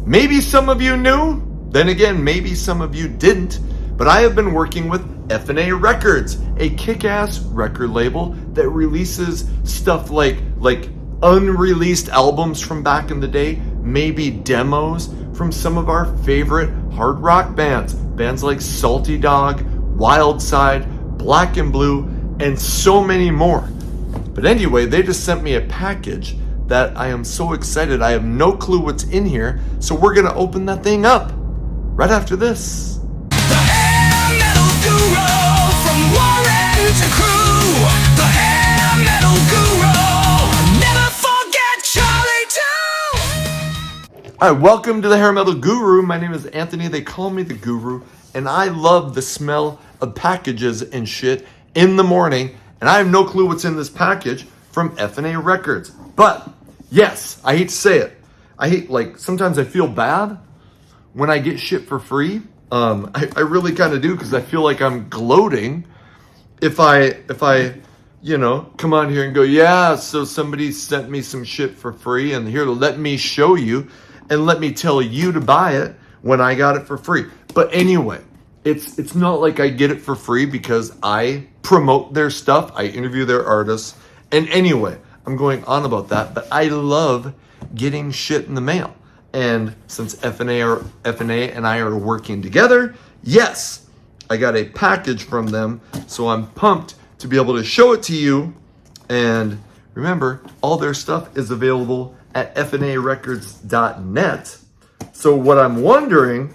Maybe some of you knew, then again, maybe some of you didn't, but I have been working with FNA Records, a kick-ass record label that releases stuff like unreleased albums from back in the day, maybe demos from some of our favorite hard rock bands like Salty Dog, Wild Side, Black and Blue, and so many more. But anyway, they just sent me a package that I am so excited. I have no clue what's in here, so we're gonna open that thing up right after this. The hair metal guru from Warren to Crew. The hair metal guru. Never forget Charlie too. All right, welcome to the Hair Metal Guru. My name is Anthony. They call me the Guru, and I love the smell of packages and shit in the morning. And I have no clue what's in this package from FNA Records. But yes, I hate to say it. Sometimes I feel bad when I get shit for free. I really kind of do, because I feel like I'm gloating if I come on here and go, yeah, so somebody sent me some shit for free, and here, let me show you and let me tell you to buy it when I got it for free. But anyway, it's not like I get it for free because I promote their stuff, I interview their artists, and anyway, I'm going on about that, but I love getting shit in the mail. And since FNA and I are working together, yes, I got a package from them, so I'm pumped to be able to show it to you. And remember, all their stuff is available at fnarecords.net. So what I'm wondering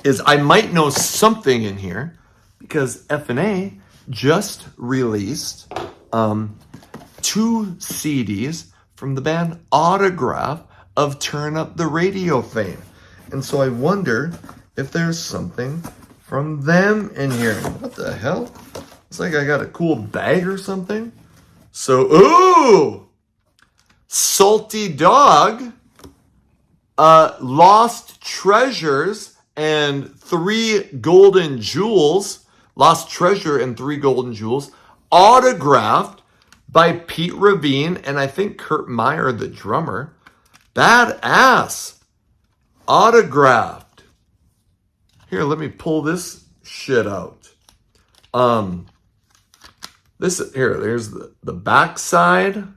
is I might know something in here, because FNA just released 2 CDs from the band Autograph of Turn Up the Radio fame. And so I wonder if there's something from them in here. What the hell? It's like I got a cool bag or something. So, ooh! Salty Dog, Lost Treasures, and 3 Golden Jewels. Lost Treasure and 3 Golden Jewels. Autographed by Pete Ravine and I think Kurt Meyer, the drummer. Badass. Autographed. Here, let me pull this shit out. There's the back side.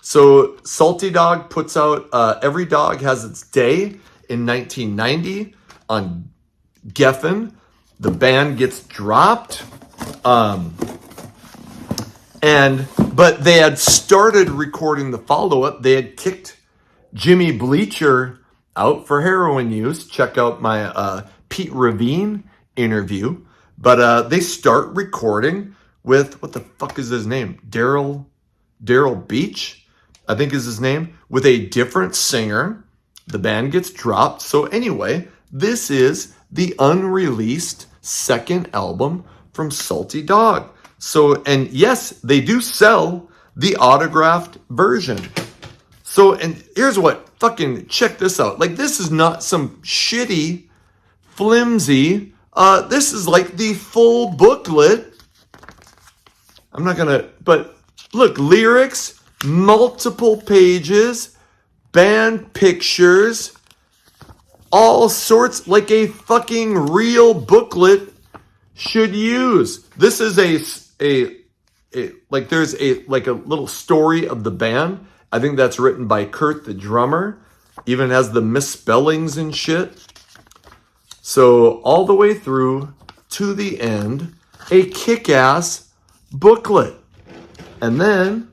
So Salty Dog puts out Every Dog Has Its Day in 1990 on Geffen. The band gets dropped. But they had started recording the follow-up. They had kicked Jimmy Bleacher out for heroin use. Check out my Pete Ravine interview. But they start recording with, what the fuck is his name? Daryl Beach, I think is his name, with a different singer. The band gets dropped. So anyway, this is the unreleased second album from Salty Dog. So, and yes, they do sell the autographed version. So, and here's what, fucking check this out. Like, this is not some shitty, flimsy, this is like the full booklet. I'm not gonna, but look, lyrics, multiple pages, band pictures, all sorts, like a fucking real booklet should use. This is there's a little story of the band. I think that's written by Kurt, the drummer. Even has the misspellings and shit. So all the way through to the end, a kick-ass booklet. And then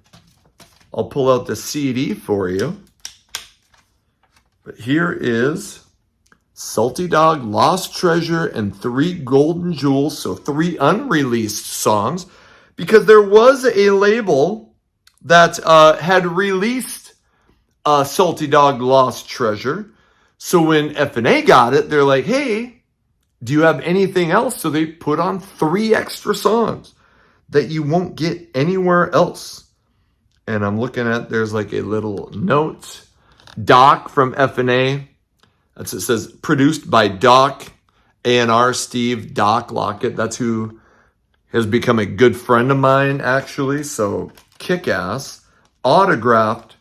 I'll pull out the CD for you. But here is Salty Dog, Lost Treasure, and 3 Golden Jewels. So 3 unreleased songs. Because there was a label that had released Salty Dog, Lost Treasure. So when FNA got it, they're like, hey, do you have anything else? So they put on 3 extra songs that you won't get anywhere else. And I'm looking at, there's like a little note. Doc from FNA. It says, produced by Doc, A&R Steve, Doc Lockett. That's who has become a good friend of mine, actually. So, kick-ass, autographed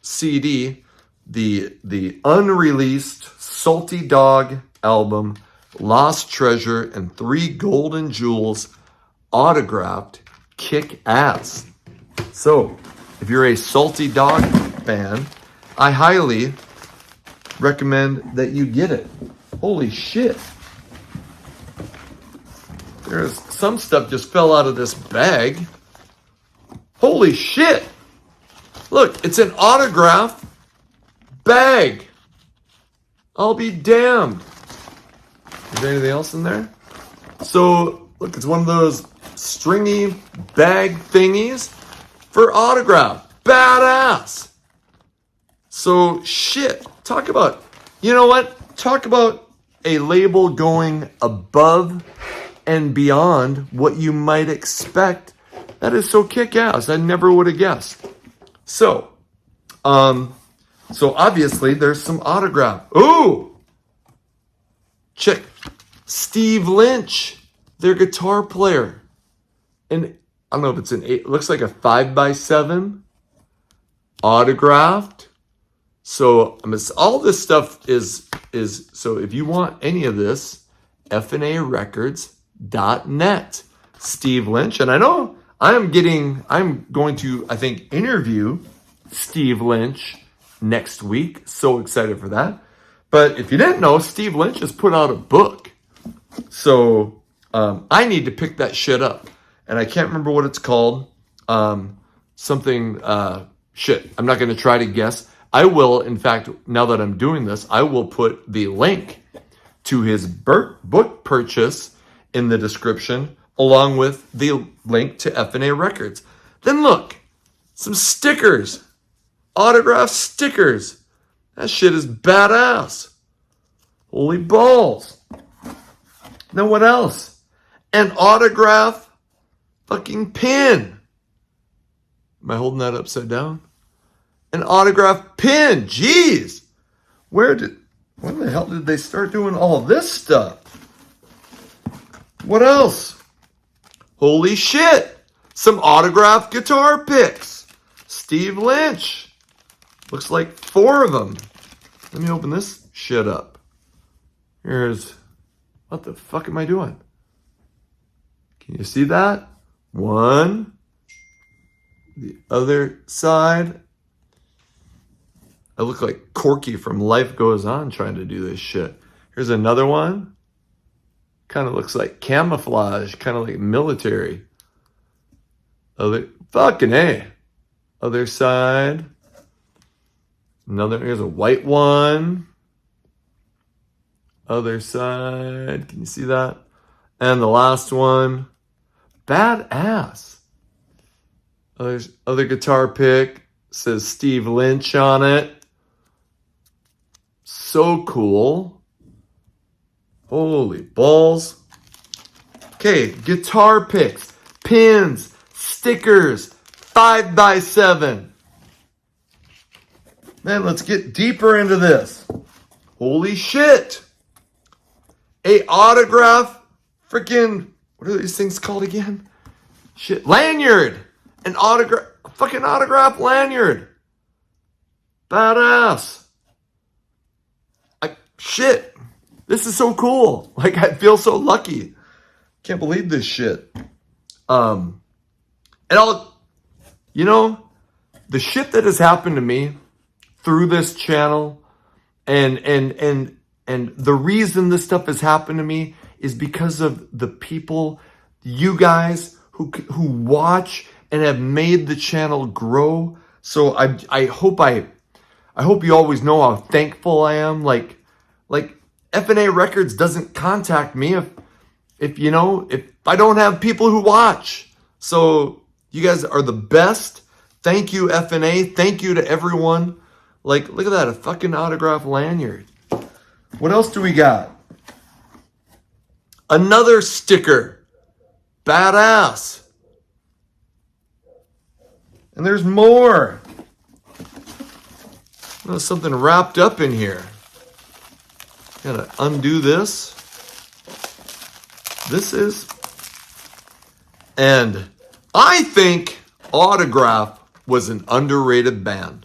CD the unreleased Salty Dog album, Lost Treasure and 3 Golden Jewels, autographed, kick ass. So, if you're a Salty Dog fan, I highly recommend that you get it. Holy shit. There's some stuff just fell out of this bag. Holy shit. Look, it's an autograph bag. I'll be damned. Is there anything else in there? So, look, it's one of those stringy bag thingies for autograph. Badass. So, shit. Talk about, you know what? Talk about a label going above and beyond what you might expect. That is so kick-ass. I never would have guessed. So obviously there's some autograph. Ooh! Check. Steve Lynch, their guitar player. And I don't know if it's an 8, it looks like a 5x7 autographed. So all this stuff is so if you want any of this, FNARecords.net. Steve Lynch, and I know I'm going to, I think, interview Steve Lynch next week. So excited for that. But if you didn't know, Steve Lynch has put out a book. So I need to pick that shit up. And I can't remember what it's called. Shit, I'm not going to try to guess. I will, in fact, now that I'm doing this, I will put the link to his book purchase in the description, along with the link to FNA Records. Then look, some stickers, autograph stickers. That shit is badass. Holy balls. Then what else? An autograph fucking pin. Am I holding that upside down? An autograph pin. Jeez. When the hell did they start doing all this stuff? What else? Holy shit. Some autographed guitar picks. Steve Lynch. Looks like 4 of them. Let me open this shit up. What the fuck am I doing? Can you see that? 1. The other side. I look like Corky from Life Goes On trying to do this shit. Here's another one. Kind of looks like camouflage, kind of like military. Fucking A. Other side. Here's a white one. Other side. Can you see that? And the last one. Badass. Other guitar pick. Says Steve Lynch on it. So cool. Holy balls. Okay, guitar picks, pins, stickers, 5x7. Man, let's get deeper into this. Holy shit. A autograph, freaking, what are these things called again? Shit, lanyard. Fucking autograph lanyard. Badass. Shit. This is so cool. Like, I feel so lucky. Can't believe this shit. And the shit that has happened to me through this channel and the reason this stuff has happened to me is because of the people, you guys who watch and have made the channel grow. So I hope you always know how thankful I am. Like FNA Records doesn't contact me if I don't have people who watch. So you guys are the best. Thank you, FNA. Thank you to everyone. Like, look at that, a fucking autograph lanyard. What else do we got? Another sticker. Badass. And there's more. There's something wrapped up in here. Gotta undo this. And I think Autograph was an underrated band.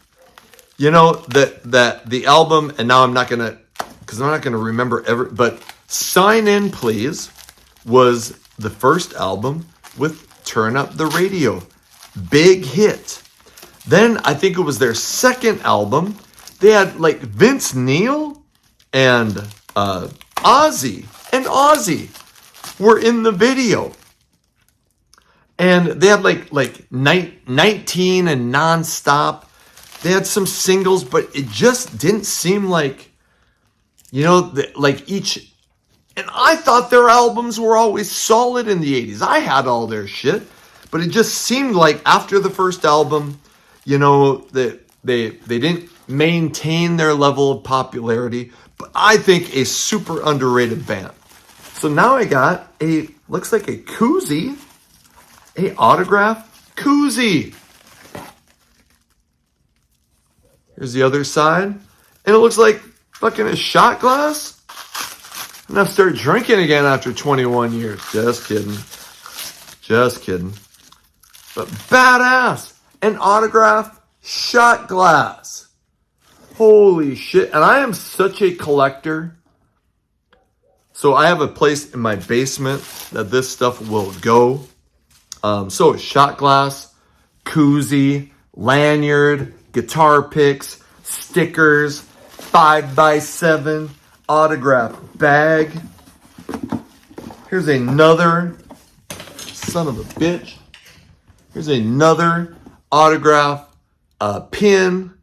You know, that the album, and now I'm not going to, because I'm not going to remember but Sign In Please was the first album with Turn Up the Radio. Big hit. Then I think it was their second album. They had like Vince Neil and Ozzy were in the video. And they had like 19 and Nonstop. They had some singles, but it just didn't seem like, you know, like each. And I thought their albums were always solid in the 80s. I had all their shit. But it just seemed like after the first album, you know, that they didn't maintain their level of popularity. But I think a super underrated band. So now I got looks like a koozie. A autograph koozie. Here's the other side. And it looks like fucking a shot glass. I'm gonna start drinking again after 21 years. Just kidding. Just kidding. But badass. An autograph shot glass. Holy shit. And I am such a collector. So I have a place in my basement that this stuff will go. So shot glass, koozie, lanyard, guitar picks, stickers, 5x7, autograph bag. Here's another, son of a bitch. Here's another autograph pin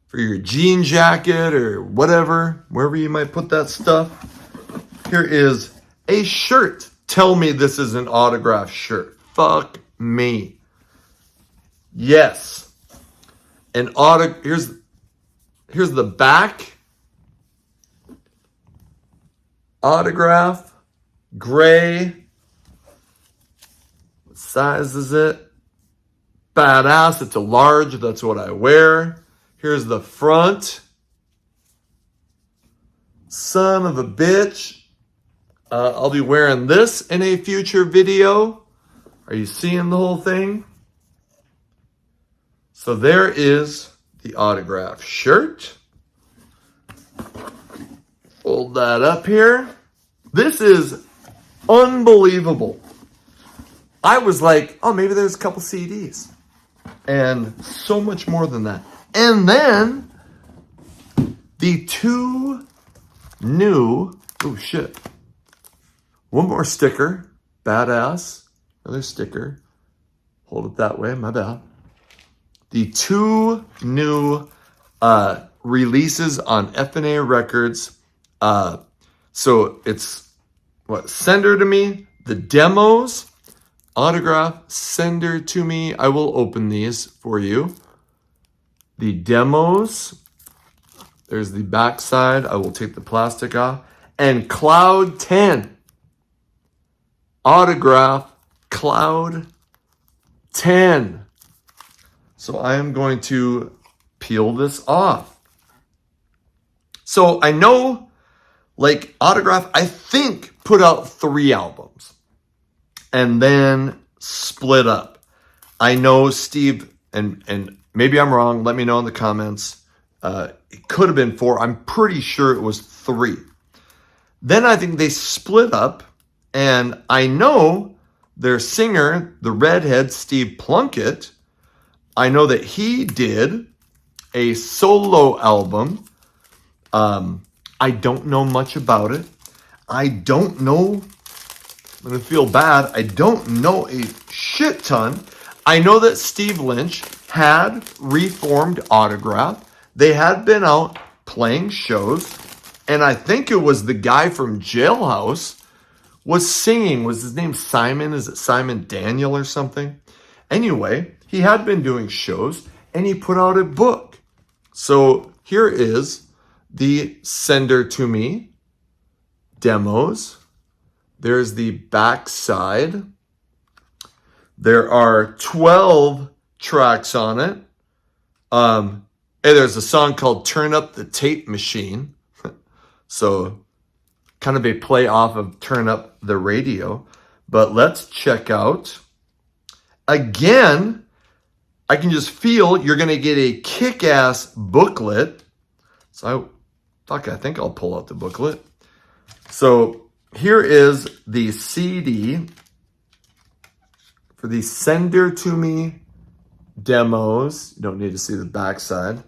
for your jean jacket or whatever, wherever you might put that stuff. Here is a shirt. Tell me this is an autograph shirt. Fuck me. Yes. Here's the back. Autograph. Gray. What size is it? Badass. It's a large. That's what I wear. Here's the front. Son of a bitch. I'll be wearing this in a future video. Are you seeing the whole thing? So there is the autograph shirt. Fold that up here. This is unbelievable. I was like, oh, maybe there's a couple CDs. And so much more than that. And then the two new, oh shit. One more sticker, badass. Another sticker. Hold it that way, my bad. The two new releases on FNA Records. So it's what? Send Her to Me, the demos, autograph, Send Her to Me. I will open these for you. The demos. There's the back side. I will take the plastic off. And Cloud 10. Autograph Cloud 10. So I am going to peel this off. So I know, like, Autograph, I think, put out 3 albums and then split up. I know Steve, and maybe I'm wrong, let me know in the comments. It could have been 4. I'm pretty sure it was 3. Then I think they split up. And I know their singer, the redhead Steve Plunkett, I know that he did a solo album. I don't know much about it. I don't know. I'm going to feel bad. I don't know a shit ton. I know that Steve Lynch had reformed Autograph. They had been out playing shows. And I think it was the guy from Jailhouse was singing. Was his name Simon? Is it Simon Daniel or something? Anyway, he had been doing shows and he put out a book. So here is the Send Her to Me demos. There's the back side. There are 12 tracks on it. And there's a song called Turn Up the Tape Machine. So kind of a play off of Turn Up the Radio. But let's check out. Again, I can just feel you're going to get a kick-ass booklet. So I think I'll pull out the booklet. So here is the CD for the Sender to Me demos. You don't need to see the backside.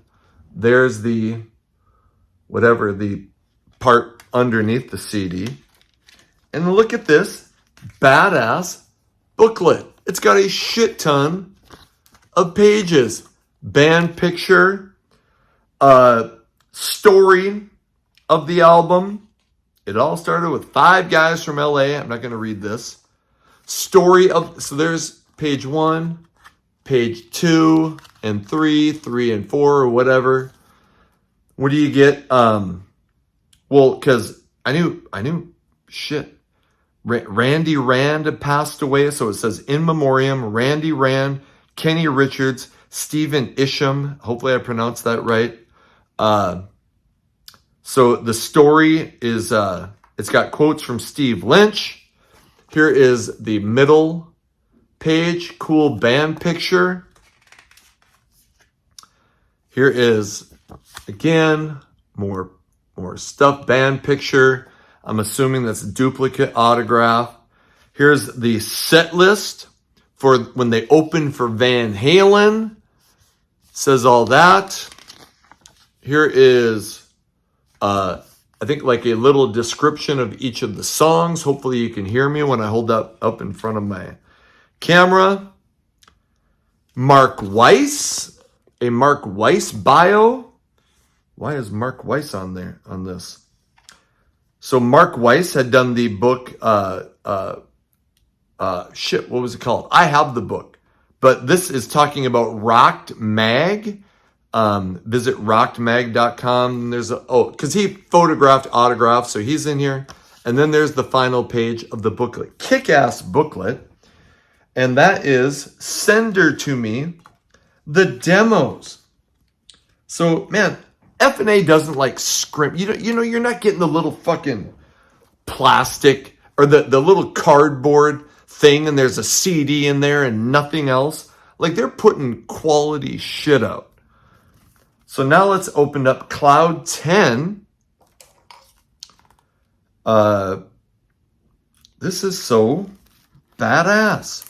There's the part underneath the CD. And look at this badass booklet. It's got a shit ton of pages. Band picture, story of the album. It all started with 5 guys from LA. I'm not going to read this. So there's page 1, page 2, and 3 and 4, or whatever. What do you get? Well, because I knew shit. Randy Rand had passed away, so it says in memoriam, Randy Rand, Kenny Richards, Stephen Isham. Hopefully I pronounced that right. So the story is, it's got quotes from Steve Lynch. Here is the middle page, cool band picture. Here is, again, more stuff, band picture. I'm assuming that's a duplicate autograph. Here's the set list for when they opened for Van Halen. Says all that. Here is, I think, like a little description of each of the songs. Hopefully you can hear me when I hold that up in front of my camera. Mark Weiss, a Mark Weiss bio. Why is Mark Weiss on there on this? So Mark Weiss had done the book, what was it called? I have the book. But this is talking about Rocked Mag. Visit rockedmag.com. There's because he photographed autographs, so he's in here. And then there's the final page of the booklet. Kick-ass booklet. And that is Sender to Me, the demos. So, man, FNA doesn't like scrimp. You know, you're not getting the little fucking plastic or the little cardboard thing and there's a CD in there and nothing else. Like, they're putting quality shit out. So now let's open up Cloud 10. This is so badass.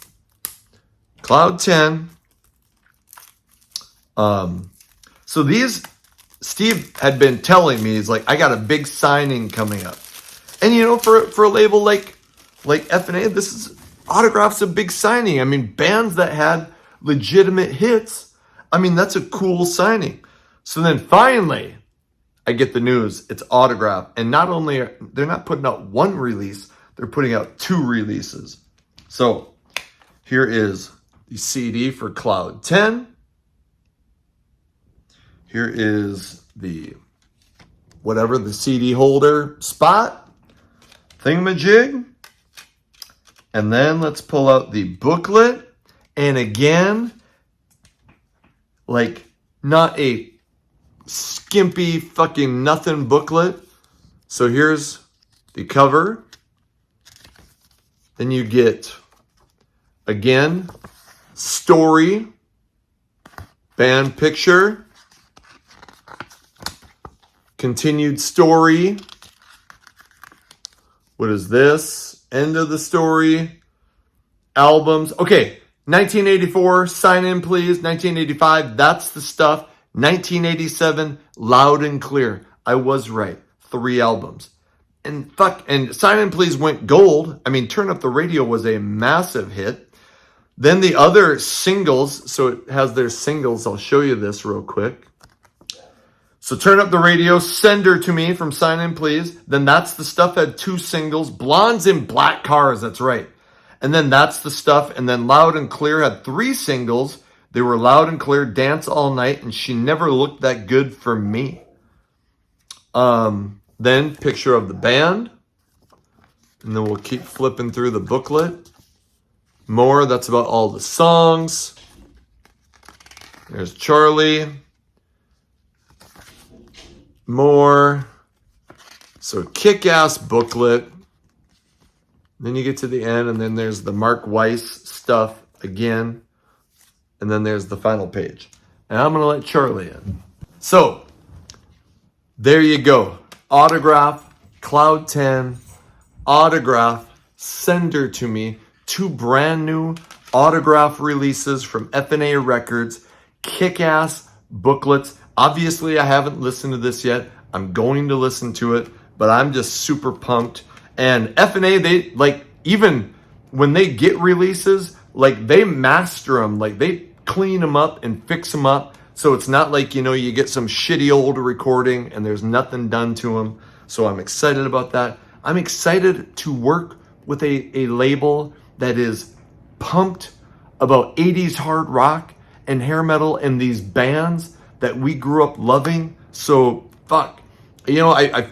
Cloud 10. So these, Steve had been telling me, he's like, I got a big signing coming up. And you know, for a label like FNA, this is autographs a big signing. I mean, bands that had legitimate hits, I mean, that's a cool signing. So then finally, I get the news, it's autograph. And not only they're not putting out one release, they're putting out 2 releases. So here is the CD for Cloud 10. Here is the CD holder spot, thingamajig. And then let's pull out the booklet. And again, like, not a skimpy fucking nothing booklet. So here's the cover. Then you get, again, story, band picture, continued story. What is this? End of the story. Albums. Okay, 1984, Sign In Please. 1985, That's the Stuff. 1987, Loud and Clear. I was right. 3 albums. And Sign In Please went gold. I mean, Turn Up the Radio was a massive hit. Then the other singles, so it has their singles. I'll show you this real quick. So Turn Up the Radio, Sender to Me from Sign In Please. Then That's the Stuff had 2 singles. Blondes in Black Cars, that's right. And then That's the Stuff. And then Loud and Clear had 3 singles. They were Loud and Clear, Dance All Night, and She Never Looked That Good for Me. Then picture of the band. And then we'll keep flipping through the booklet. More, that's about all the songs. There's Charlie. More. So kick-ass booklet. Then you get to the end, and then there's the Mark Weiss stuff again. and then there's the final page. And I'm gonna let Charlie in. So, there you go. Autograph, Cloud 10, autograph, sender to me. 2 brand new autograph releases from FNA Records. Kick-ass booklets. Obviously, I haven't listened to this yet. I'm going to listen to it, but I'm just super pumped. And FNA, they, like, even when they get releases, like, they master them. Like, they clean them up and fix them up. So it's not like, you know, you get some shitty old recording and there's nothing done to them. So I'm excited about that. I'm excited to work with a label that is pumped about 80s hard rock and hair metal and these bands that we grew up loving. So fuck, you know, I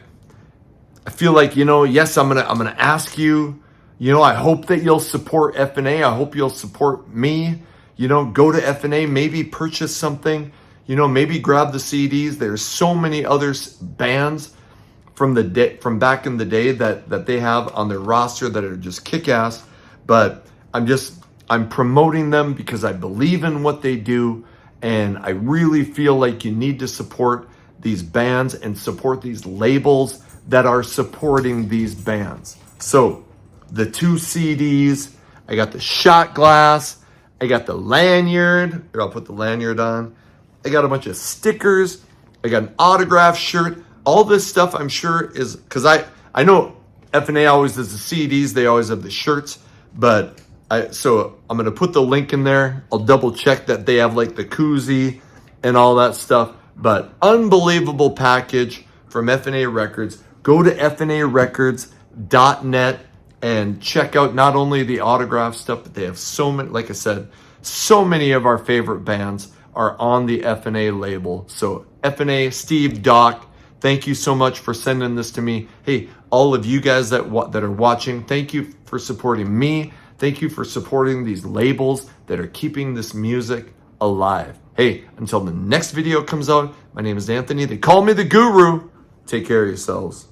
feel like, you know, yes, I'm gonna ask you, you know, I hope that you'll support FNA. I hope you'll support me. You know, go to FNA, maybe purchase something, you know, maybe grab the CDs. There's so many other bands from back in the day that they have on their roster that are just kick-ass. But I'm promoting them because I believe in what they do, and I really feel like you need to support these bands and support these labels that are supporting these bands. So the 2 CDs, I got the shot glass, I got the lanyard. Here, I'll put the lanyard on. I got a bunch of stickers. I got an autograph shirt. All this stuff I'm sure is, because I know FNA always does the CDs. They always have the shirts. But so I'm going to put the link in there. I'll double check that they have like the koozie and all that stuff. But unbelievable package from FNA Records. Go to fnarecords.net and check out not only the autograph stuff, but they have so many, like I said, so many of our favorite bands are on the FNA label. So FNA, Steve, Doc, thank you so much for sending this to me. Hey, all of you guys that are watching, thank you for supporting me. Thank you for supporting these labels that are keeping this music alive. Hey, until the next video comes out, my name is Anthony. They call me the Guru. Take care of yourselves.